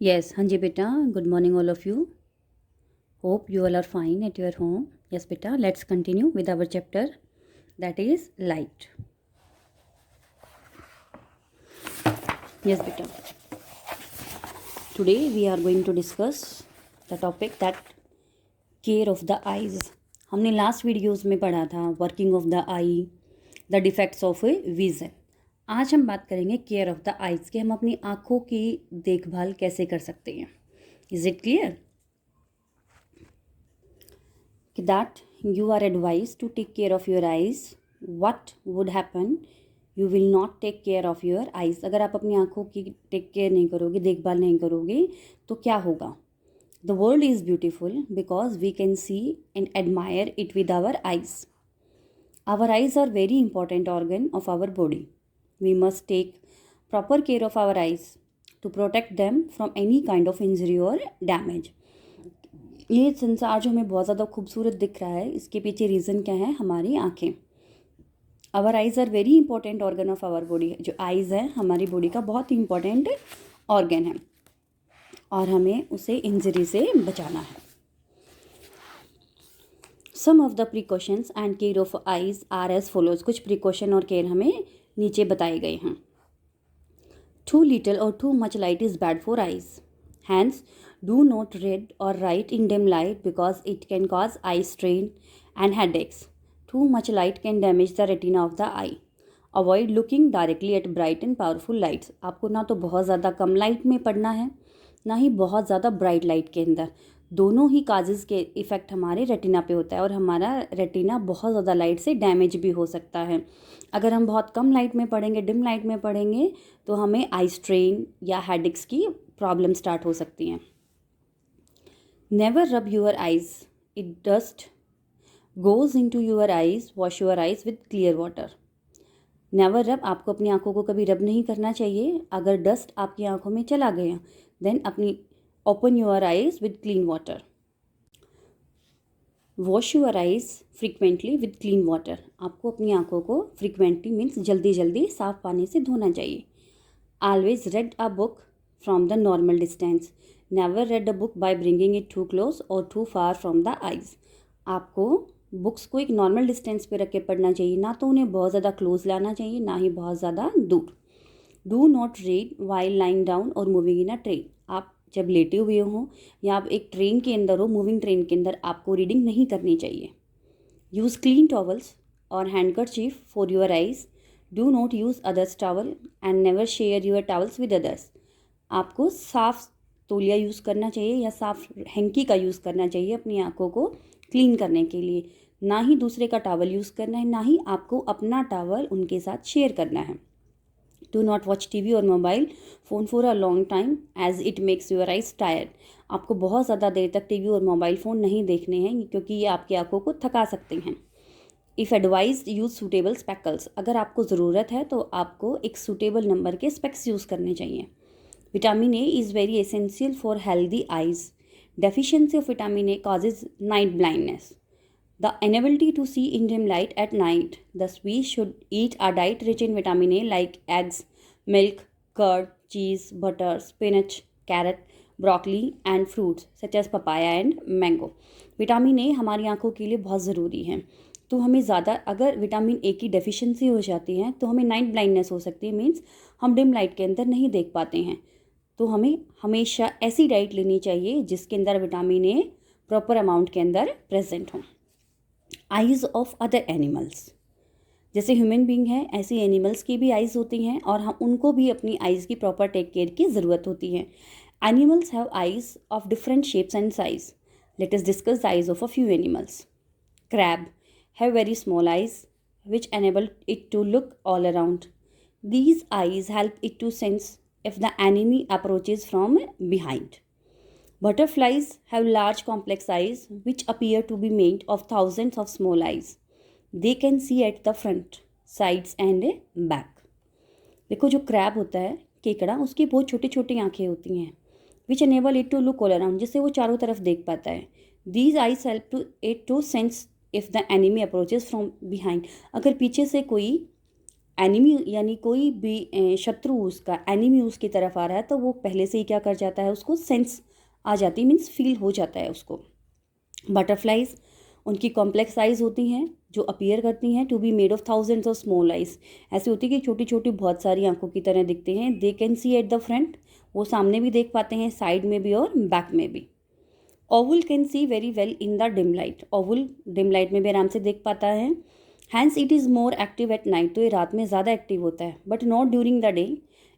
Yes, Hanji beta, good morning all of you. Hope you all are fine at your home. Yes beta, let's continue with our chapter, that is light. Yes beta, today we are going to discuss the topic that care of the eyes. हमने last videos में पढ़ा था working of the I, the defects of vision. आज हम बात करेंगे care of the eyes कि हम अपनी आँखों की देखभाल कैसे कर सकते हैं. Is it clear that you are advised to take care of your eyes? What would happen? You will not take care of your eyes. अगर आप अपनी आँखों की टेक केयर नहीं करोगे, देखभाल नहीं करोगे, तो क्या होगा? The world is beautiful because we can see and admire it with our eyes. Our eyes are very important organ of our body. We must take proper care of our eyes to protect them from any kind of injury or damage. ये संसार जो हमें बहुत ज़्यादा खूबसूरत दिख रहा है, इसके पीछे रीज़न क्या है? हमारी आँखें. Our eyes are very important organ of our body. जो आइज़ है हमारी बॉडी का बहुत ही इंपॉर्टेंट ऑर्गन है और हमें उसे इंजरी से बचाना है. Some of the precautions and care of eyes are as follows. कुछ प्रिकॉशन और केयर हमें नीचे बताए गए हैं. टू लिटिल और too much light is bad for eyes. Hence, do not read or write in dim light because it can cause eye strain and headaches. Too much light can damage the retina of the eye. Avoid looking directly at bright and powerful lights. आपको ना तो बहुत ज़्यादा कम light में पढ़ना है, ना ही बहुत ज़्यादा ब्राइट लाइट के अंदर. दोनों ही काजेज़ के इफ़ेक्ट हमारे रेटिना पे होता है और हमारा रेटिना बहुत ज़्यादा लाइट से डैमेज भी हो सकता है. अगर हम बहुत कम लाइट में पढ़ेंगे, डिम लाइट में पढ़ेंगे, तो हमें आई स्ट्रेन या हेडेक्स की प्रॉब्लम स्टार्ट हो सकती हैं. Never rub your eyes. It dust goes into your eyes. Wash your eyes with clear water. Never rub, आपको अपनी आँखों को कभी रब नहीं करना चाहिए. अगर डस्ट आपकी आँखों में चला गया, देन अपनी open your eyes with clean water. Wash your eyes frequently with clean water. आपको अपनी आँखों को फ्रिक्वेंटली मीन्स जल्दी जल्दी साफ़ पानी से धोना चाहिए. Always red a book from the normal distance. Never read a book by bringing it too close or too far from the eyes. आपको बुक्स को एक नॉर्मल डिस्टेंस पे रख के पढ़ना चाहिए, ना तो उन्हें बहुत ज़्यादा क्लोज लाना चाहिए, ना ही बहुत ज़्यादा दूर. Do not read while lying down और मूविंग इन अ ट्रेन. आप जब लेटे हुए हों या आप एक ट्रेन के अंदर हो, मूविंग ट्रेन के अंदर, आपको रीडिंग नहीं करनी चाहिए. यूज़ क्लीन टॉवल्स और handkerchief for your eyes. Do not use others towel and never share your towels with others. आपको साफ़ तौलिया यूज़ करना चाहिए या साफ़ हैंकी का यूज़ करना चाहिए अपनी आँखों को क्लीन करने के लिए. ना ही दूसरे का टावल यूज़ करना है, ना ही आपको अपना टावल उनके साथ शेयर करना है. डू नॉट वॉच टीवी और mobile phone for a long time as it makes your eyes tired. आपको बहुत ज़्यादा देर तक टीवी और मोबाइल फ़ोन नहीं देखने हैं क्योंकि ये आपकी आँखों को थका सकते हैं. If advised use suitable speckles. अगर आपको ज़रूरत है तो आपको एक सूटेबल नंबर के स्पेक्स यूज़ करने चाहिए. Vitamin A is very essential for healthy eyes. Deficiency of vitamin A causes night blindness. The inability to see in dim light at night. Thus, we should eat a diet rich in vitamin A like eggs, milk, curd, cheese, butter, spinach, carrot, broccoli and fruits such as papaya and mango. Vitamin A हमारी आँखों के लिए बहुत ज़रूरी है. तो हमें ज़्यादा अगर विटामिन ए की डेफिशिएंसी हो जाती है तो हमें नाइट ब्लाइंडनेस हो सकती है. मीन्स हम डिम लाइट के अंदर नहीं देख पाते हैं. तो हमें हमेशा ऐसी डाइट लेनी चाहिए जिसके अंदर विटामिन ए प्रॉपर अमाउंट के अंदर प्रेजेंट हो. Eyes of other animals. जैसे ह्यूमन बीइंग है, ऐसी एनिमल्स की भी आइज़ होती हैं और हम उनको भी अपनी आइज़ की प्रॉपर टेक केयर की ज़रूरत होती है. Animals have eyes of different shapes and size. Let us discuss the eyes of a few animals. Crab have very small eyes which enable it to look all around. These eyes help it to sense if the enemy approaches from behind. Butterflies have large complex eyes which appear to be made of thousands of small eyes. They can see at the front, sides and back. देखो जो crab होता है, केकड़ा, उसकी बहुत छोटी छोटी आँखें होती हैं which enable it to look all around, जिससे वो चारों तरफ देख पाता है. These eyes help to it to sense if the enemy approaches from behind. अगर पीछे से कोई एनिमी यानी कोई भी शत्रु उसका एनिमी उसकी तरफ आ रहा है तो वो पहले से ही क्या कर जाता है, उसको सेंस आ जाती है, मीन्स फील हो जाता है उसको। बटरफ्लाइज, उनकी कॉम्प्लेक्स आइज होती हैं जो अपीयर करती हैं to be made of thousands of small eyes. ऐसी होती है कि छोटी छोटी बहुत सारी आंखों की तरह दिखते हैं। They can see at the front, वो सामने भी देख पाते हैं, साइड में भी और बैक में भी। Owl can see very well in the dim light, owl dim light में भी आराम से देख पाता है। Hence it is more active at night, तो ये रात में ज़्यादा एक्टिव होता है, but not during the day.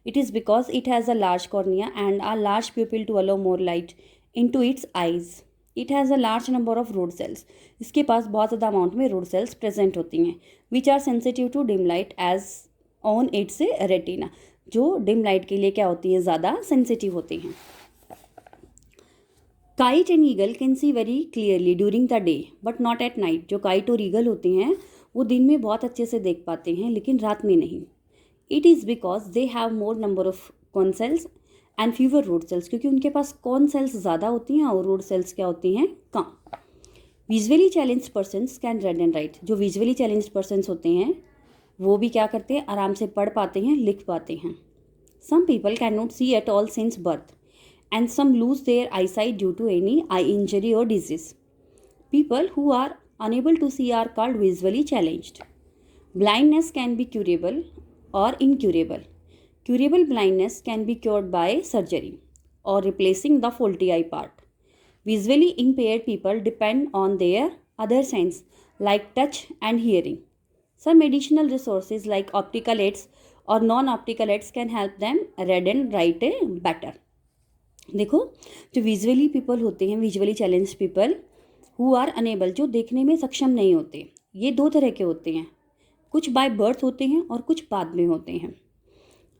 It is because it has a large cornea and a large pupil to allow more light into its eyes. It has a large number of road sales, इसके पास बहुत ज़्यादा amount में road sales present होती हैं, which are sensitive to dim light as on its retina, जो dim light के लिए क्या होती हैं, ज़्यादा सेंसिटिव होती हैं। Kite and eagle can see very clearly during the day but not at night, जो काइट और ईगल होती हैं वो दिन में बहुत अच्छे से देख पाते हैं लेकिन रात में नहीं। It is because they have more number of cone cells and fewer rod cells, क्योंकि उनके पास कॉर्न सेल्स ज़्यादा होती हैं और रोड सेल्स क्या होती हैं, कम। Visually challenge persons can read and write, जो विजुअली चैलेंज पर्सनस होते हैं वो भी क्या करते हैं, आराम से पढ़ पाते हैं, लिख पाते हैं। Some people can not see at all since birth and some lose their eyesight due to any eye injury or disease. People who are unable to see are called visually challenged. Blindness can be curable or incurable. Curable blindness can be cured by surgery or replacing the faulty eye part. Visually impaired people depend on their other senses like touch and hearing. Some additional resources like optical aids or non-optical aids can help them read and write better. देखो, जो visually people होते हैं, visually challenge people who are unable, जो देखने में सक्षम नहीं होते, ये दो तरह के होते हैं, कुछ बाय बर्थ होते हैं और कुछ बाद में होते हैं।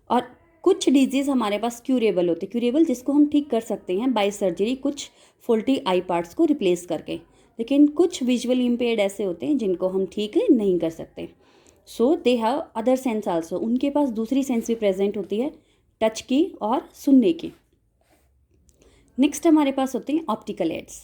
और कुछ डिजीज़ हमारे पास क्यूरेबल होते हैं, क्यूरेबल जिसको हम ठीक कर सकते हैं बाय सर्जरी, कुछ फॉल्टी आई पार्ट्स को रिप्लेस करके, लेकिन कुछ विजुअली इम्पेयर्ड ऐसे होते हैं जिनको हम ठीक नहीं कर सकते। So they have other sense also, उनके पास दूसरी सेंस भी प्रेजेंट होती है, टच की और सुनने की। नेक्स्ट हमारे पास होते हैं optical aids.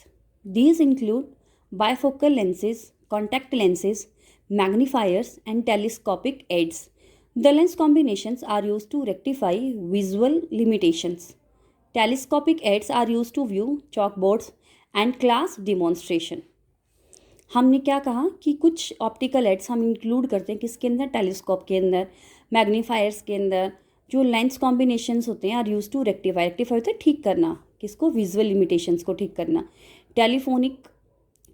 These include bifocal lenses, contact lenses, magnifiers and telescopic aids. The lens combinations are use to rectify visual limitations. Telescopic aids are use to view chalkboards and class demonstration. हमने क्या कहा कि कुछ optical ads हम include करते हैं किसके अंदर, टेलीस्कोप के अंदर, मैग्नीफायर्स के अंदर। जो लेंस कॉम्बिनेशंस होते हैं are use to rectify, rectify होता है ठीक करना, किसको, विजुअल लिमिटेशंस को ठीक करना।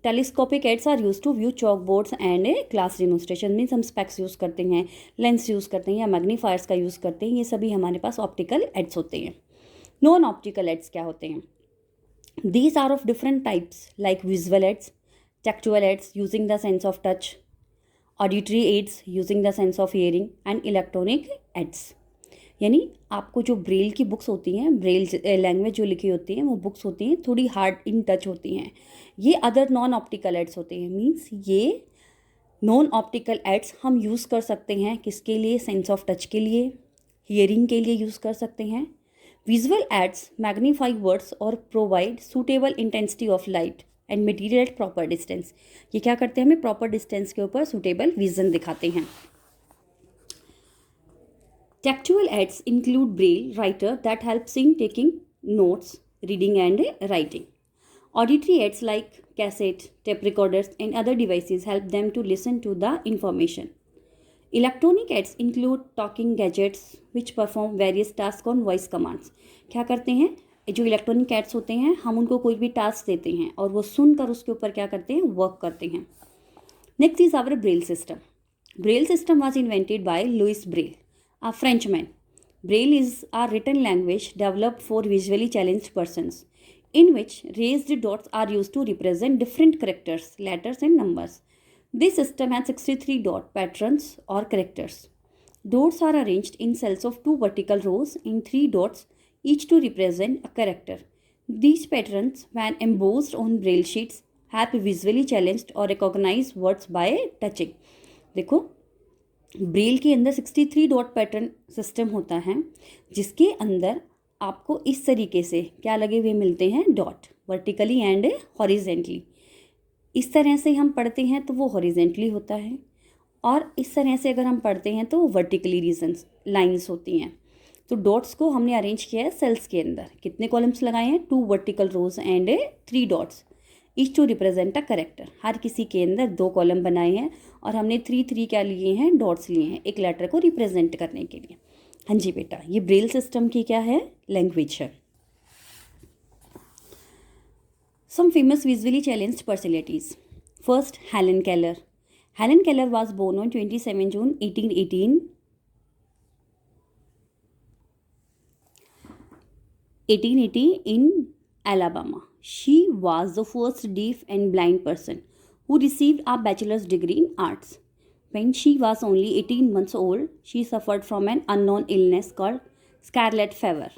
Telescopic aids are use to view chalk boards and class demonstration, means हम स्पेक्स यूज़ करते हैं, लेंस यूज़ करते हैं या मैग्नीफायर्स का यूज़ करते हैं, ये सभी हमारे पास ऑप्टिकल एड्स होते हैं। नॉन ऑप्टिकल एड्स क्या होते हैं? These are of different types like visual aids, tactual aids using the sense of touch, auditory aids using the sense of hearing and electronic aids. यानी आपको जो ब्रेल की books होती हैं, ब्रेल लैंग्वेज जो लिखी होती हैं वो बुक्स होती हैं, थोड़ी हार्ड इन टच होती हैं, ये अदर नॉन ऑप्टिकल एड्स होते हैं। मीन्स ये नॉन ऑप्टिकल एड्स हम यूज़ कर सकते हैं किसके लिए, सेंस ऑफ टच के लिए, हियरिंग के लिए यूज़ कर सकते हैं। विजुअल एड्स मैग्नीफाई वर्ड्स और provide suitable intensity of light and material eight proper distance. ये क्या करते हैं, हमें प्रॉपर डिस्टेंस के ऊपर सूटेबल विजन दिखाते हैं। Tactual aids include braille writer that helps in taking notes, reading and writing. Auditory aids like cassette, tape recorders and other devices help them to listen to the information. Electronic aids include talking gadgets which perform various tasks on voice commands. क्या करते हैं, जो electronic ads होते हैं हम उनको कोई भी टास्क देते हैं और वो सुनकर उसके ऊपर क्या करते हैं, वर्क करते हैं। Next is our Braille system. Braille system was invented by Louis Braille, a Frenchman. Braille is a written language developed for visually challenged persons, in which raised dots are used to represent different characters, letters, and numbers. This system has 63 dot patterns or characters. Dots are arranged in cells of 2 vertical rows in 3 dots, each to represent a character. These patterns, when embossed on Braille sheets, help visually challenged or recognize words by touching. देखो, Braille के अंदर 63 dot pattern system होता है जिसके अंदर आपको इस तरीके से क्या लगे हुए मिलते हैं, डॉट, वर्टिकली एंड हॉरिजेंटली। इस तरह से हम पढ़ते हैं तो वो हॉरिजेंटली होता है और इस तरह से अगर हम पढ़ते हैं तो वर्टिकली रीजन्स लाइंस होती हैं। तो डॉट्स को हमने अरेंज किया है सेल्स के अंदर। कितने कॉलम्स लगाए हैं? 2 vertical rows and 3 dots each to represent a character. हर किसी के अंदर 2 कॉलम बनाए हैं और हमने 3 क्या लिए हैं? डॉट्स लिए हैं एक लेटर को रिप्रेजेंट करने के लिए। हाँ जी बेटा, ये ब्रेल सिस्टम की क्या है? लैंग्वेज है। Some famous visually challenged personalities. First, Helen Keller. Helen Keller was born on 27 June 1880 in Alabama. She was the first deaf and blind person who received a bachelor's degree in arts. When she was only 18 months old, she suffered from an unknown illness called scarlet fever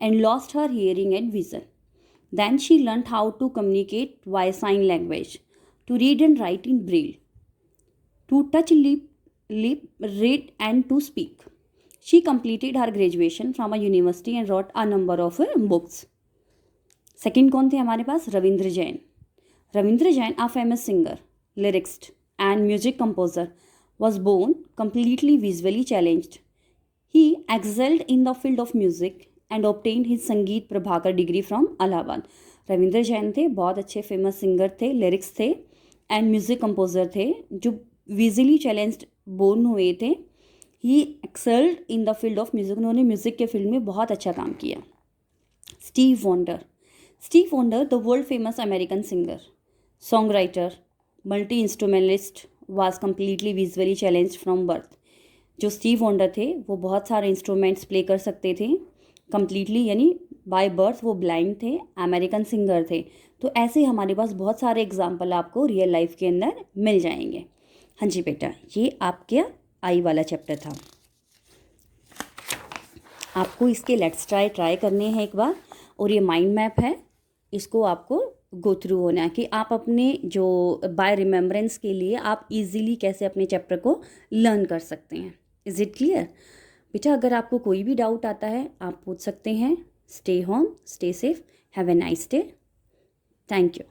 and lost her hearing and vision. Then she learned how to communicate via sign language, to read and write in braille, to touch, read and to speak. She completed her graduation from a university and wrote a number of books. Second कौन थे हमारे पास? Ravindra Jain. Ravindra Jain, a famous singer, lyricist and music composer, was born completely visually challenged. He excelled in the field of music and obtained his Sangeet Prabhakar degree from Allahabad. Ravindra Jain थे, बहुत अच्छे famous singer थे, lyrics थे and music composer थे, जो विजुअली चैलेंज्ड बोर्न हुए थे। He excelled in the field of music, उन्होंने म्यूज़िक के फील्ड में बहुत अच्छा काम किया। Steve Wonder. Steve Wonder, the world famous American singer, song writer, multi instrumentalist, was completely visually challenged from birth. जो स्टीव वंडर थे वो बहुत सारे इंस्ट्रूमेंट्स प्ले कर सकते थे कम्प्लीटली, यानी बाय बर्थ वो ब्लाइंड थे, अमेरिकन सिंगर थे। तो ऐसे हमारे पास बहुत सारे एग्जाम्पल आपको रियल लाइफ के अंदर मिल जाएंगे। हाँ जी बेटा, ये आपके आई वाला चैप्टर था। आपको इसके लेट्स ट्राई करने हैं एक बार, और ये माइंड मैप है, इसको आपको गो थ्रू होना है कि आप अपने जो बाय रिमेम्बरेंस के लिए आप इजीली कैसे अपने चैप्टर को लर्न कर सकते हैं। इज़ इट क्लियर बेटा? अगर आपको कोई भी डाउट आता है आप पूछ सकते हैं। Stay home, stay safe, have a nice day. Thank you.